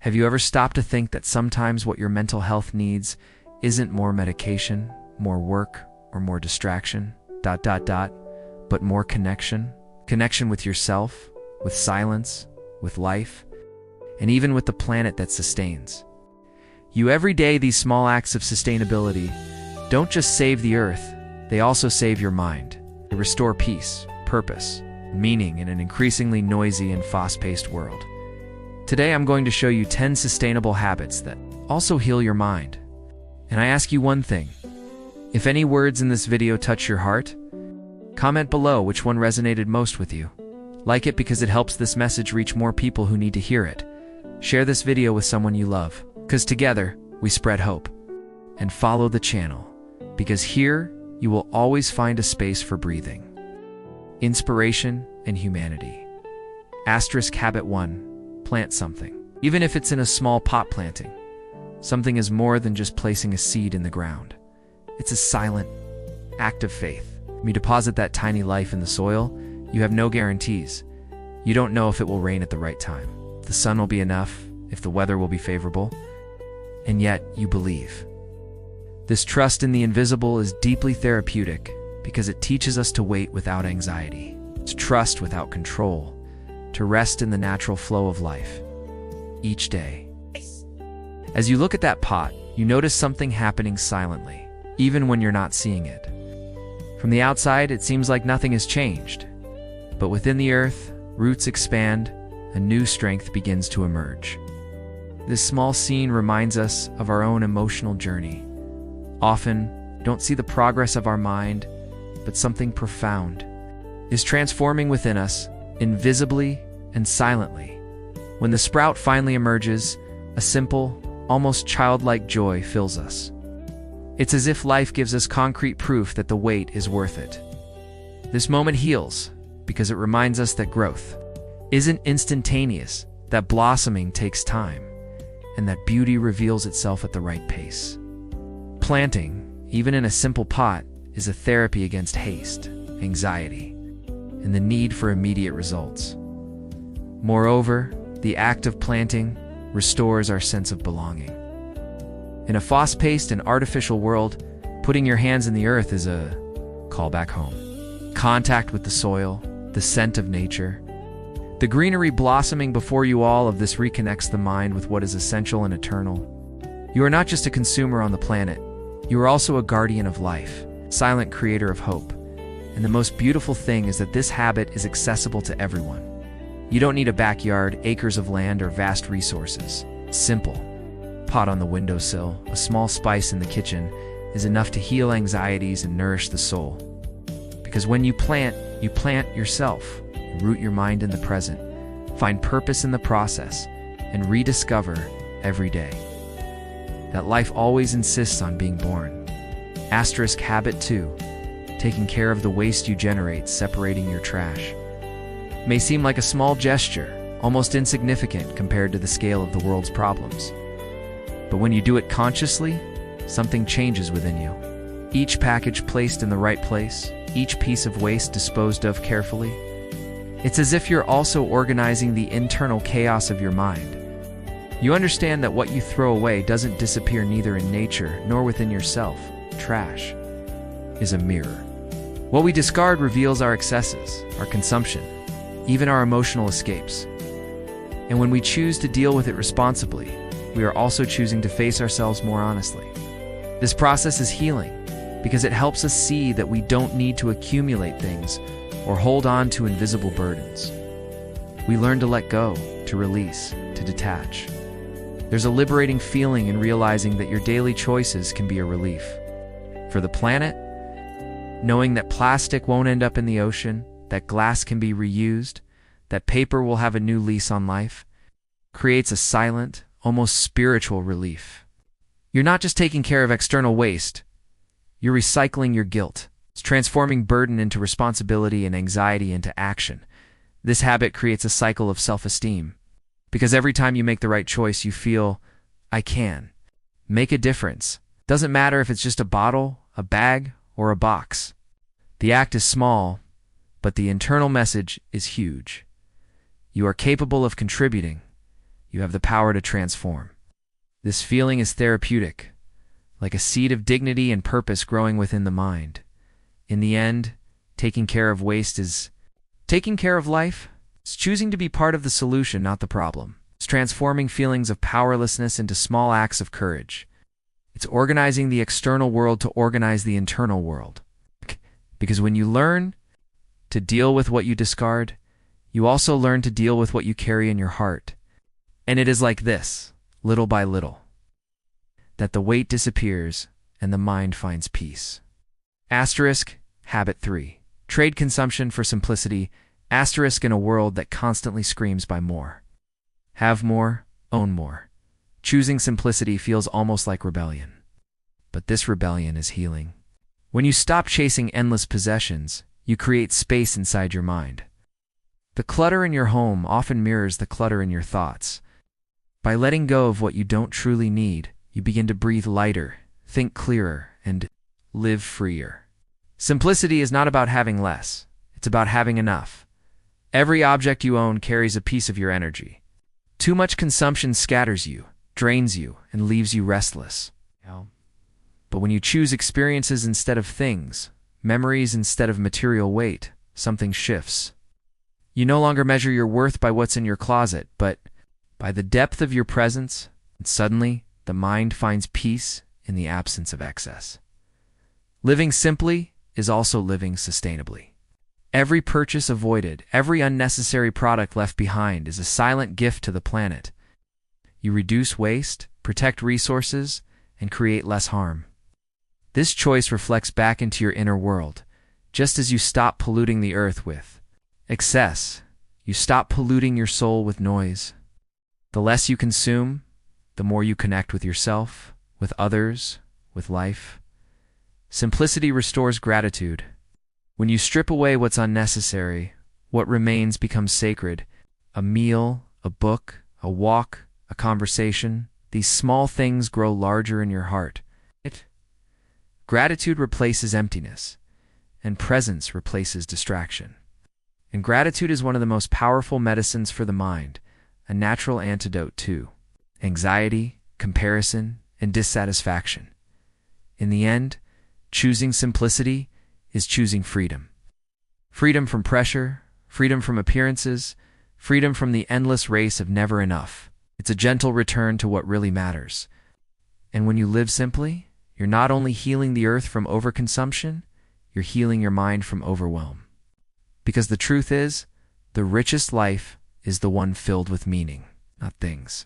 Have you ever stopped to think that sometimes what your mental health needs isn't more medication, more work, or more distraction, but more connection? Connection with yourself, with silence, with life, and even with the planet that sustains. Every day, these small acts of sustainability don't just save the earth, they also save your mind. They restore peace, purpose, meaning in an increasingly noisy and fast-paced world. Today, I'm going to show you 10 sustainable habits that also heal your mind. And I ask you one thing. If any words in this video touch your heart, comment below which one resonated most with you. Like it because it helps this message reach more people who need to hear it. Share this video with someone you love, because together, we spread hope. And follow the channel, because here, you will always find a space for breathing, inspiration, and humanity. Habit 1. Plant something. Even if it's in a small pot planting, something is more than just placing a seed in the ground. It's a silent act of faith. When you deposit that tiny life in the soil, you have no guarantees. You don't know if it will rain at the right time, if the sun will be enough, if the weather will be favorable, and yet you believe. This trust in the invisible is deeply therapeutic because it teaches us to wait without anxiety, to trust without control, to rest in the natural flow of life each day. As you look at that pot, you notice something happening silently, even when you're not seeing it. From the outside, it seems like nothing has changed, but within the earth, roots expand, a new strength begins to emerge. This small scene reminds us of our own emotional journey. Often, we don't see the progress of our mind, but something profound is transforming within us, invisibly and silently. When the sprout finally emerges, a simple, almost childlike joy fills us. It's as if life gives us concrete proof that the wait is worth it. This moment heals because it reminds us that growth isn't instantaneous, that blossoming takes time, and that beauty reveals itself at the right pace. Planting, even in a simple pot, is a therapy against haste, anxiety, and the need for immediate results. Moreover, the act of planting restores our sense of belonging. In a fast-paced and artificial world, putting your hands in the earth is a call back home. Contact with the soil, the scent of nature, the greenery blossoming before you, all of this reconnects the mind with what is essential and eternal. You are not just a consumer on the planet, you are also a guardian of life, silent creator of hope. And the most beautiful thing is that this habit is accessible to everyone. You don't need a backyard, acres of land, or vast resources. Simple. Pot on the windowsill, a small spice in the kitchen, is enough to heal anxieties and nourish the soul. Because when you plant yourself. You root your mind in the present, find purpose in the process, and rediscover every day that life always insists on being born. Habit 2. Taking care of the waste you generate, separating your trash. May seem like a small gesture, almost insignificant compared to the scale of the world's problems. But when you do it consciously, something changes within you. Each package placed in the right place, each piece of waste disposed of carefully. It's as if you're also organizing the internal chaos of your mind. You understand that what you throw away doesn't disappear neither in nature nor within yourself. Trash is a mirror. What we discard reveals our excesses, our consumption, even our emotional escapes. And when we choose to deal with it responsibly, we are also choosing to face ourselves more honestly. This process is healing because it helps us see that we don't need to accumulate things or hold on to invisible burdens. We learn to let go, to release, to detach. There's a liberating feeling in realizing that your daily choices can be a relief. For the planet, knowing that plastic won't end up in the ocean, that glass can be reused, that paper will have a new lease on life, creates a silent, almost spiritual relief. You're not just taking care of external waste, you're recycling your guilt. It's transforming burden into responsibility and anxiety into action. This habit creates a cycle of self-esteem. Because every time you make the right choice, you feel, I can make a difference. Doesn't matter if it's just a bottle, a bag, or a box. The act is small, but the internal message is huge. You are capable of contributing. you have the power to transform. This feeling is therapeutic, like a seed of dignity and purpose growing within the mind. In the end, taking care of waste is taking care of life. It's choosing to be part of the solution, not the problem. It's transforming feelings of powerlessness into small acts of courage. It's organizing the external world to organize the internal world. Because when you learn to deal with what you discard, you also learn to deal with what you carry in your heart. And it is like this, little by little, that the weight disappears and the mind finds peace. Asterisk, habit 3. Trade consumption for simplicity. Asterisk, in a world that constantly screams by more. Have more, own more. Choosing simplicity feels almost like rebellion. But this rebellion is healing. When you stop chasing endless possessions, you create space inside your mind. The clutter in your home often mirrors the clutter in your thoughts. By letting go of what you don't truly need, you begin to breathe lighter, think clearer, and live freer. Simplicity is not about having less. It's about having enough. Every object you own carries a piece of your energy. Too much consumption scatters you, drains you, and leaves you restless. But when you choose experiences instead of things, memories instead of material weight, something shifts. You no longer measure your worth by what's in your closet, but by the depth of your presence, and suddenly the mind finds peace in the absence of excess. Living simply is also living sustainably. Every purchase avoided, every unnecessary product left behind is a silent gift to the planet. You reduce waste, protect resources, and create less harm. This choice reflects back into your inner world. Just as you stop polluting the earth with excess, you stop polluting your soul with noise. The less you consume, the more you connect with yourself, with others, with life. Simplicity restores gratitude. When you strip away what's unnecessary, what remains becomes sacred. A meal, a book, a walk, a conversation. These small things grow larger in your heart. Gratitude replaces emptiness, and presence replaces distraction. And gratitude is one of the most powerful medicines for the mind, a natural antidote to anxiety, comparison, and dissatisfaction. In the end, choosing simplicity is choosing freedom. Freedom from pressure, freedom from appearances, freedom from the endless race of never enough. It's a gentle return to what really matters. And when you live simply, you're not only healing the earth from overconsumption, you're healing your mind from overwhelm. Because the truth is, the richest life is the one filled with meaning, not things.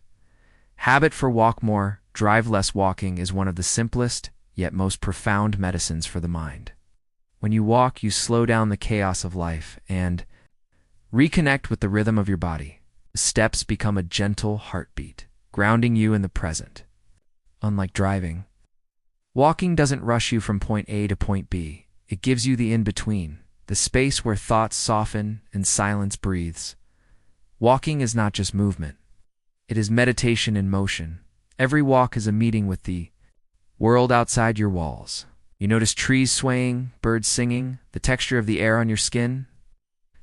Habit for walk more, drive less walking is one of the simplest, yet most profound medicines for the mind. When you walk, you slow down the chaos of life and reconnect with the rhythm of your body. The steps become a gentle heartbeat, grounding you in the present. Unlike driving, walking doesn't rush you from point A to point B. It gives you the in-between, the space where thoughts soften and silence breathes. Walking is not just movement. It is meditation in motion. Every walk is a meeting with the world outside your walls. You notice trees swaying, birds singing, the texture of the air on your skin.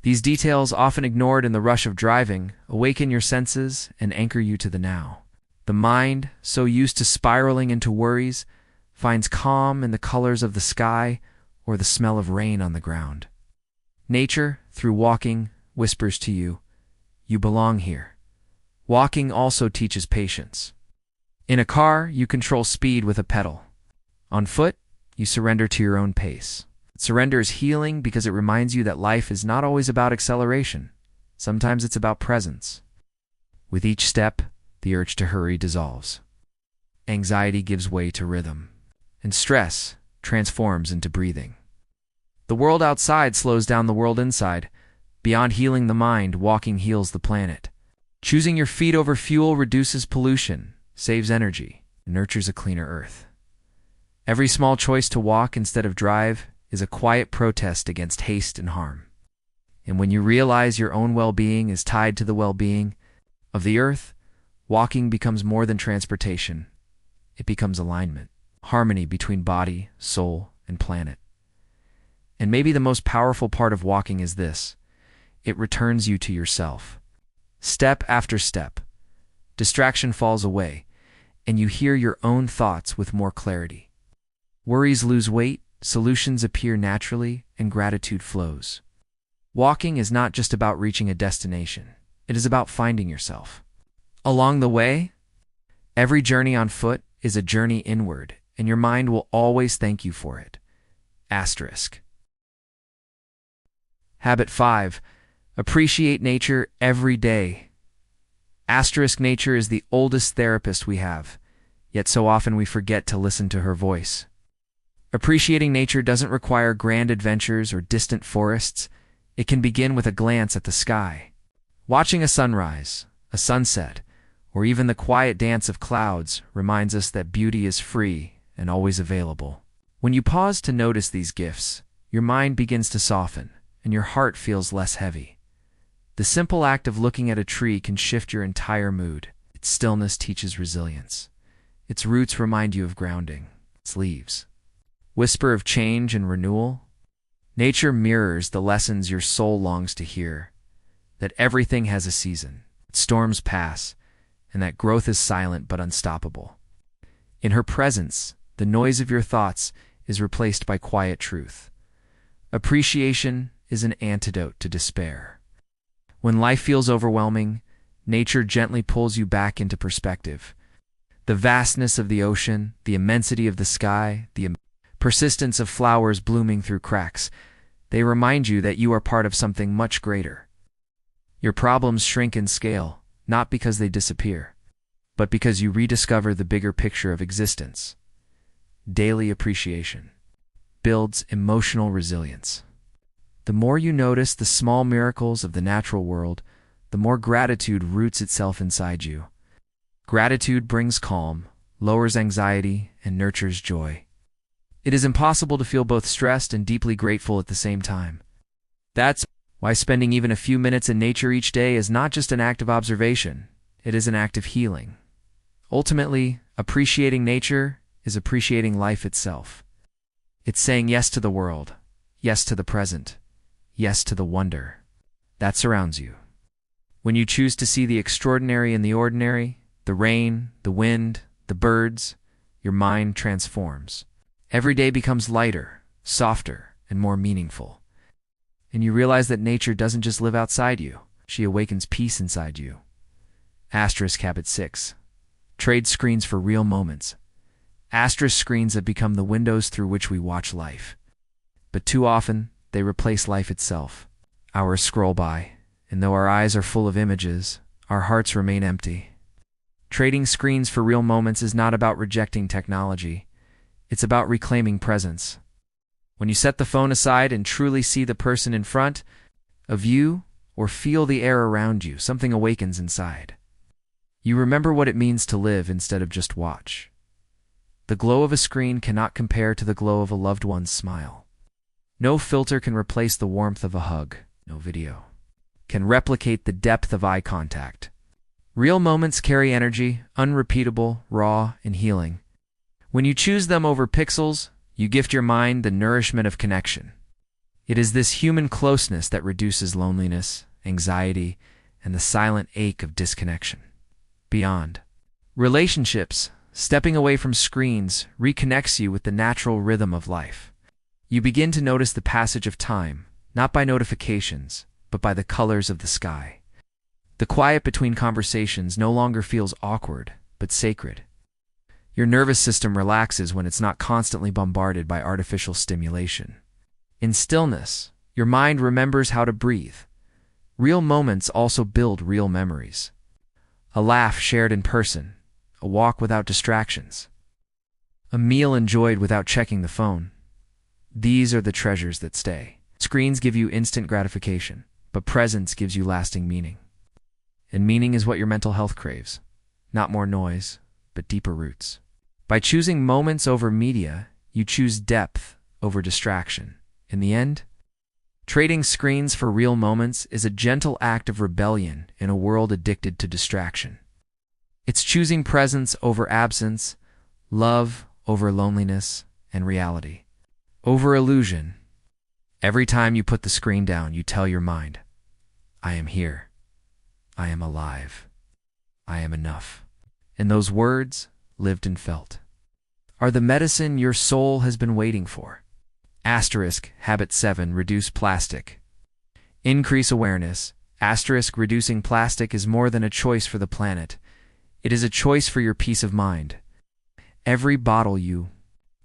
These details, often ignored in the rush of driving, awaken your senses and anchor you to the now. The mind, so used to spiraling into worries, finds calm in the colors of the sky or the smell of rain on the ground. Nature, through walking, whispers to you, you belong here. Walking also teaches patience. In a car, you control speed with a pedal. On foot, you surrender to your own pace. Surrender is healing because it reminds you that life is not always about acceleration. Sometimes it's about presence. With each step, the urge to hurry dissolves. Anxiety gives way to rhythm, and stress transforms into breathing. The world outside slows down the world inside. Beyond healing the mind, walking heals the planet. Choosing your feet over fuel reduces pollution, saves energy, and nurtures a cleaner earth. Every small choice to walk instead of drive is a quiet protest against haste and harm. And when you realize your own well-being is tied to the well-being of the earth, walking becomes more than transportation. It becomes alignment, harmony between body, soul, and planet. And maybe the most powerful part of walking is this: it returns you to yourself. Step after step, distraction falls away, and you hear your own thoughts with more clarity. Worries lose weight, solutions appear naturally, and gratitude flows. Walking is not just about reaching a destination. It is about finding yourself. Along the way, every journey on foot is a journey inward, and your mind will always thank you for it. Asterisk. Habit 5. Appreciate nature every day. Asterisk. Nature is the oldest therapist we have, yet so often we forget to listen to her voice. Appreciating nature doesn't require grand adventures or distant forests. It can begin with a glance at the sky. Watching a sunrise, a sunset, or even the quiet dance of clouds reminds us that beauty is free and always available. When you pause to notice these gifts, your mind begins to soften, and your heart feels less heavy. The simple act of looking at a tree can shift your entire mood. Its stillness teaches resilience. Its roots remind you of grounding. Its leaves whisper of change and renewal. Nature mirrors the lessons your soul longs to hear, that everything has a season, that storms pass, and that growth is silent but unstoppable. In her presence, the noise of your thoughts is replaced by quiet truth. Appreciation is an antidote to despair. When life feels overwhelming, nature gently pulls you back into perspective. The vastness of the ocean, the immensity of the sky, the persistence of flowers blooming through cracks, they remind you that you are part of something much greater. Your problems shrink in scale, not because they disappear, but because you rediscover the bigger picture of existence. Daily appreciation builds emotional resilience. The more you notice the small miracles of the natural world, the more gratitude roots itself inside you. Gratitude brings calm, lowers anxiety, and nurtures joy. It is impossible to feel both stressed and deeply grateful at the same time. That's why spending even a few minutes in nature each day is not just an act of observation, it is an act of healing. Ultimately, appreciating nature is appreciating life itself. It's saying yes to the world, yes to the present, yes to the wonder that surrounds you. When you choose to see the extraordinary in the ordinary, the rain, the wind, the birds, your mind transforms. Every day becomes lighter, softer, and more meaningful. And you realize that nature doesn't just live outside you, she awakens peace inside you. Asterisk. Habit 6. Trade screens for real moments. Asterisk. Screens have become the windows through which we watch life. But too often, they replace life itself. Hours scroll by, and though our eyes are full of images, our hearts remain empty. Trading screens for real moments is not about rejecting technology. It's about reclaiming presence. When you set the phone aside and truly see the person in front of you or feel the air around you, something awakens inside. You remember what it means to live instead of just watch. The glow of a screen cannot compare to the glow of a loved one's smile. No filter can replace the warmth of a hug. No video can replicate the depth of eye contact. Real moments carry energy, unrepeatable, raw, and healing. When you choose them over pixels, you gift your mind the nourishment of connection. It is this human closeness that reduces loneliness, anxiety, and the silent ache of disconnection. Beyond relationships, stepping away from screens reconnects you with the natural rhythm of life. You begin to notice the passage of time, not by notifications, but by the colors of the sky. The quiet between conversations no longer feels awkward, but sacred. Your nervous system relaxes when it's not constantly bombarded by artificial stimulation. In stillness, your mind remembers how to breathe. Real moments also build real memories. A laugh shared in person, a walk without distractions, a meal enjoyed without checking the phone. These are the treasures that stay. Screens give you instant gratification, but presence gives you lasting meaning. And meaning is what your mental health craves. Not more noise, but deeper roots. By choosing moments over media, you choose depth over distraction. In the end, trading screens for real moments is a gentle act of rebellion in a world addicted to distraction. It's choosing presence over absence, love over loneliness, and reality over illusion. Every time you put the screen down, you tell your mind, I am here. I am alive. I am enough. And those words, lived and felt, are the medicine your soul has been waiting for. Asterisk, Habit 7, reduce plastic. Increase awareness. Asterisk, reducing plastic is more than a choice for the planet. It is a choice for your peace of mind. Every bottle you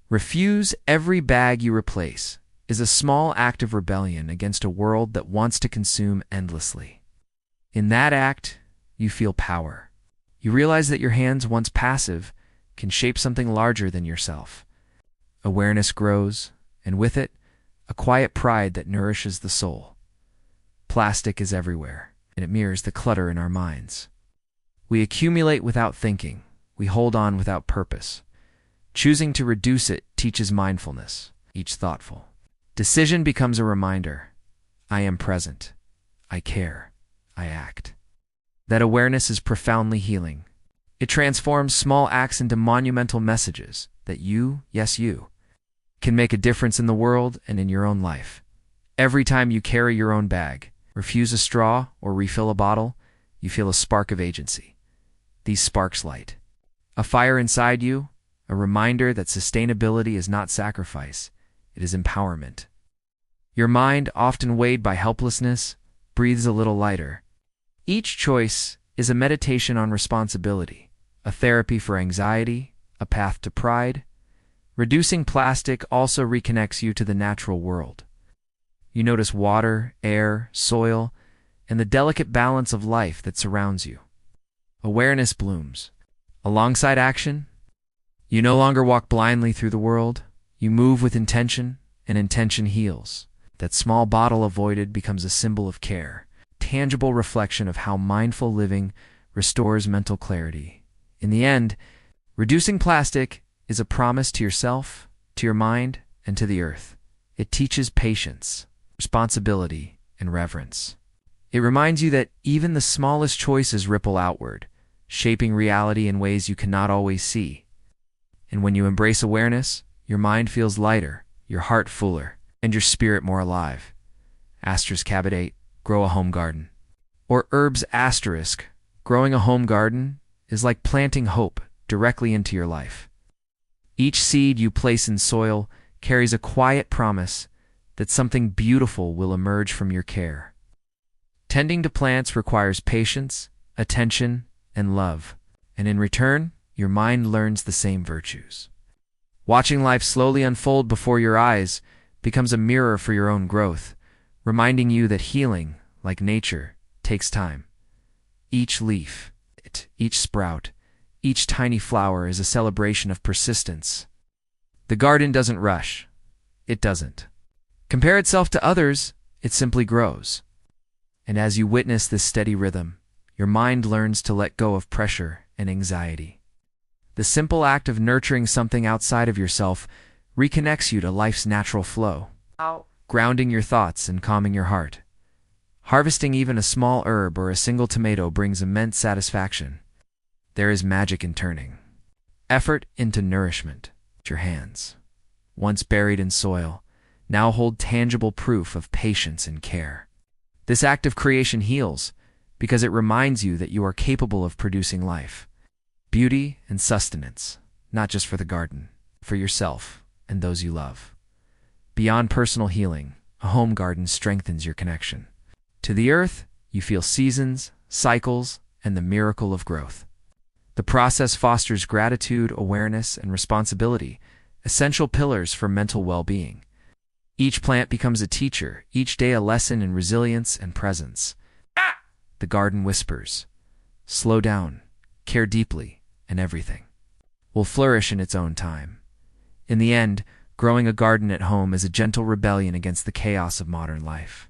refuse, every bag you replace, is a small act of rebellion against a world that wants to consume endlessly. In that act, you feel power. You realize that your hands, once passive, can shape something larger than yourself. Awareness grows, and with it, a quiet pride that nourishes the soul. Plastic is everywhere, and it mirrors the clutter in our minds. We accumulate without thinking. We hold on without purpose. Choosing to reduce it teaches mindfulness, each thoughtful decision becomes a reminder. I am present. I care. I act. That awareness is profoundly healing. It transforms small acts into monumental messages that you, yes you, can make a difference in the world and in your own life. Every time you carry your own bag, refuse a straw, or refill a bottle, you feel a spark of agency. These sparks light a fire inside you, a reminder that sustainability is not sacrifice, it is empowerment. Your mind, often weighed by helplessness, breathes a little lighter. Each choice is a meditation on responsibility, a therapy for anxiety, a path to pride. Reducing plastic also reconnects you to the natural world. You notice water, air, soil, and the delicate balance of life that surrounds you. Awareness blooms. Alongside action, you no longer walk blindly through the world. You move with intention, and intention heals. That small bottle avoided becomes a symbol of care, tangible reflection of how mindful living restores mental clarity. In the end, reducing plastic is a promise to yourself, to your mind, and to the earth. It teaches patience, responsibility, and reverence. It reminds you that even the smallest choices ripple outward, shaping reality in ways you cannot always see. And when you embrace awareness, your mind feels lighter, your heart fuller, and your spirit more alive. Asterisk Habit 8, grow a home garden. Or herbs asterisk, growing a home garden is like planting hope directly into your life. Each seed you place in soil carries a quiet promise that something beautiful will emerge from your care. Tending to plants requires patience, attention, and love, and in return, your mind learns the same virtues. Watching life slowly unfold before your eyes becomes a mirror for your own growth, reminding you that healing, like nature, takes time. Each leaf, each sprout, each tiny flower is a celebration of persistence. The garden doesn't rush. It doesn't compare itself to others, it simply grows. And as you witness this steady rhythm, your mind learns to let go of pressure and anxiety. The simple act of nurturing something outside of yourself reconnects you to life's natural flow, grounding your thoughts and calming your heart. Harvesting even a small herb or a single tomato brings immense satisfaction. There is magic in turning effort into nourishment. Your hands, once buried in soil, now hold tangible proof of patience and care. This act of creation heals because it reminds you that you are capable of producing life, beauty, and sustenance, not just for the garden, for yourself and those you love. Beyond personal healing, a home garden strengthens your connection. To the earth, you feel seasons, cycles, and the miracle of growth. The process fosters gratitude, awareness, and responsibility, essential pillars for mental well-being. Each plant becomes a teacher, each day a lesson in resilience and presence. The garden whispers, slow down, care deeply, and everything will flourish in its own time. In the end, growing a garden at home is a gentle rebellion against the chaos of modern life.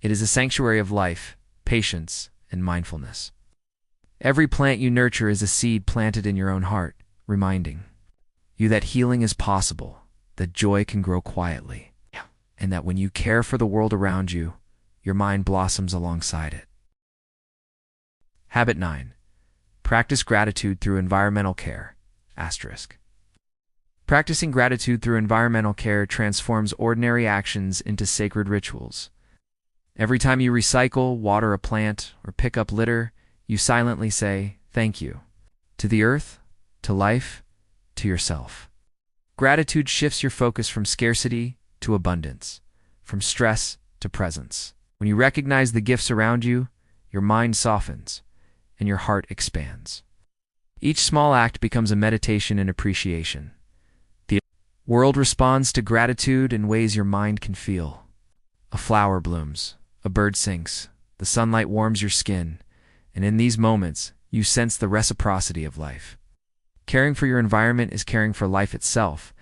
It is a sanctuary of life, patience, and mindfulness. Every plant you nurture is a seed planted in your own heart, reminding you that healing is possible, that joy can grow quietly, and that when you care for the world around you, your mind blossoms alongside it. Habit 9. Practice gratitude through environmental care. Asterisk. Practicing gratitude through environmental care transforms ordinary actions into sacred rituals. Every time you recycle, water a plant, or pick up litter, you silently say, thank you. To the earth, to life, to yourself. Gratitude shifts your focus from scarcity to abundance, from stress to presence. When you recognize the gifts around you, your mind softens and your heart expands. Each small act becomes a meditation in appreciation. The world responds to gratitude in ways your mind can feel. A flower blooms, a bird sings, the sunlight warms your skin, and in these moments, you sense the reciprocity of life. Caring for your environment is caring for life itself,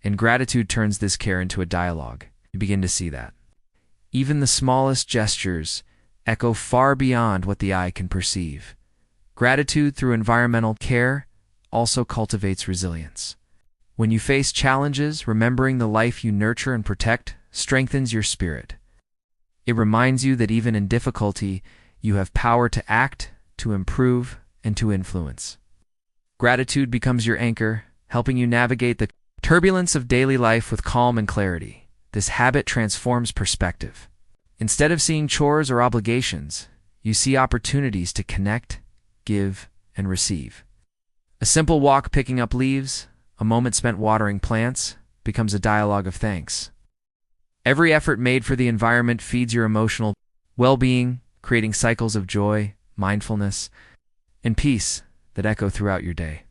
and gratitude turns this care into a dialogue. You begin to see that. Even the smallest gestures echo far beyond what the eye can perceive. Gratitude through environmental care also cultivates resilience. When you face challenges, remembering the life you nurture and protect strengthens your spirit. It reminds you that even in difficulty, you have power to act, to improve, and to influence. Gratitude becomes your anchor, helping you navigate the turbulence of daily life with calm and clarity. This habit transforms perspective. Instead of seeing chores or obligations, you see opportunities to connect, give, and receive. A simple walk picking up leaves, a moment spent watering plants, becomes a dialogue of thanks. Every effort made for the environment feeds your emotional well-being, creating cycles of joy, mindfulness, and peace that echo throughout your day.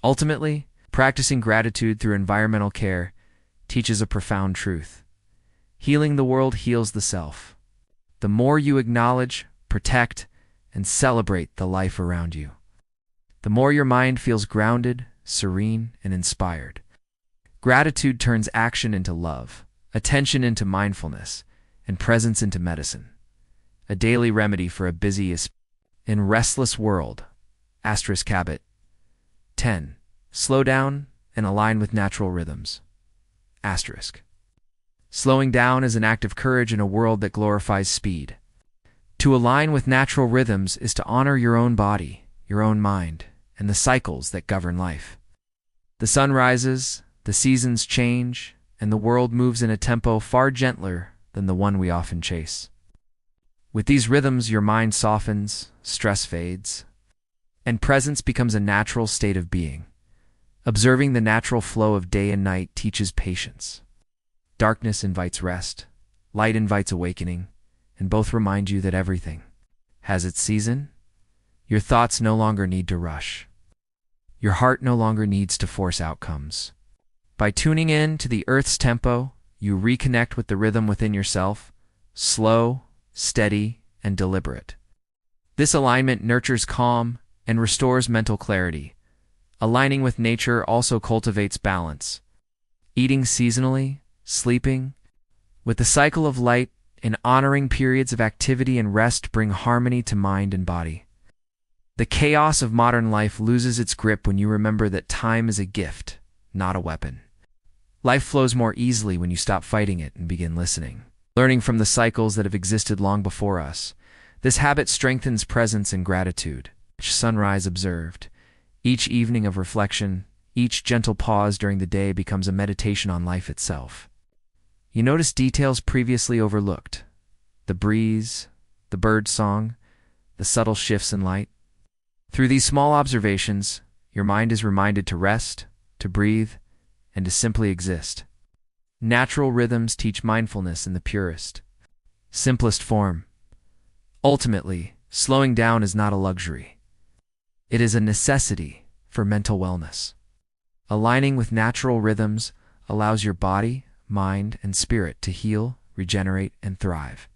Ultimately, practicing gratitude through environmental care teaches a profound truth. Healing the world heals the self. The more you acknowledge, protect, and celebrate the life around you, the more your mind feels grounded, serene, and inspired. Gratitude turns action into love, attention into mindfulness, and presence into medicine. A daily remedy for a busy and restless world. Habit 10. Slow down and align with natural rhythms. Slowing down is an act of courage in a world that glorifies speed. To align with natural rhythms is to honor your own body, your own mind, and the cycles that govern life. The sun rises, the seasons change, and the world moves in a tempo far gentler than the one we often chase. With these rhythms, your mind softens, stress fades, and presence becomes a natural state of being. Observing the natural flow of day and night teaches patience. Darkness invites rest, light invites awakening, and both remind you that everything has its season. Your thoughts no longer need to rush. Your heart no longer needs to force outcomes. By tuning in to the earth's tempo, you reconnect with the rhythm within yourself, slow, steady, and deliberate. This alignment nurtures calm and restores mental clarity. Aligning with nature also cultivates balance. Eating seasonally, sleeping with the cycle of light, and honoring periods of activity and rest bring harmony to mind and body. The chaos of modern life loses its grip when you remember that time is a gift, not a weapon. Life flows more easily when you stop fighting it and begin listening, learning from the cycles that have existed long before us. This habit strengthens presence and gratitude. Each sunrise observed, each evening of reflection, each gentle pause during the day becomes a meditation on life itself. You notice details previously overlooked: the breeze, the bird song, the subtle shifts in light. Through these small observations, your mind is reminded to rest, to breathe, and to simply exist. Natural rhythms teach mindfulness in the purest, simplest form. Ultimately, slowing down is not a luxury. It is a necessity for mental wellness. Aligning with natural rhythms allows your body, mind, and spirit to heal, regenerate, and thrive.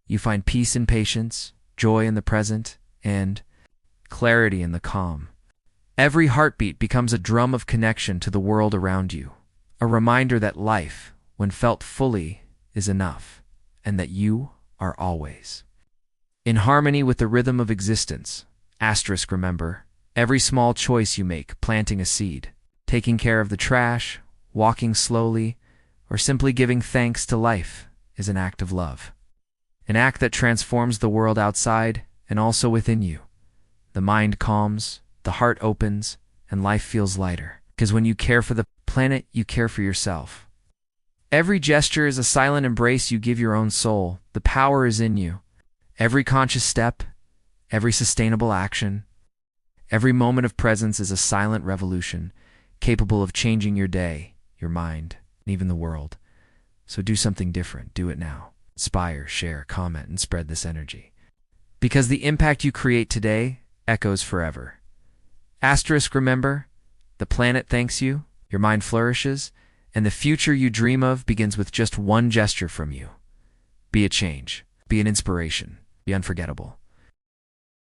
You find peace in patience, joy in the present, and clarity in the calm. Every heartbeat becomes a drum of connection to the world around you, a reminder that life, when felt fully, is enough, and that you are always in harmony with the rhythm of existence. Remember, every small choice you make, planting a seed, taking care of the trash, walking slowly, or simply giving thanks to life, is an act of love. An act that transforms the world outside and also within you. The mind calms, the heart opens, and life feels lighter. Because when you care for the planet, you care for yourself. Every gesture is a silent embrace you give your own soul. The power is in you. Every conscious step, every sustainable action, Every moment of presence is a silent revolution, capable of changing your day, your mind, and even the world. So do something different. Do it now. Inspire, share, comment, and spread this energy. Because the impact you create today echoes forever. Asterisk, remember, the planet thanks you, your mind flourishes, and the future you dream of begins with just one gesture from you. Be a change. Be an inspiration. Be unforgettable.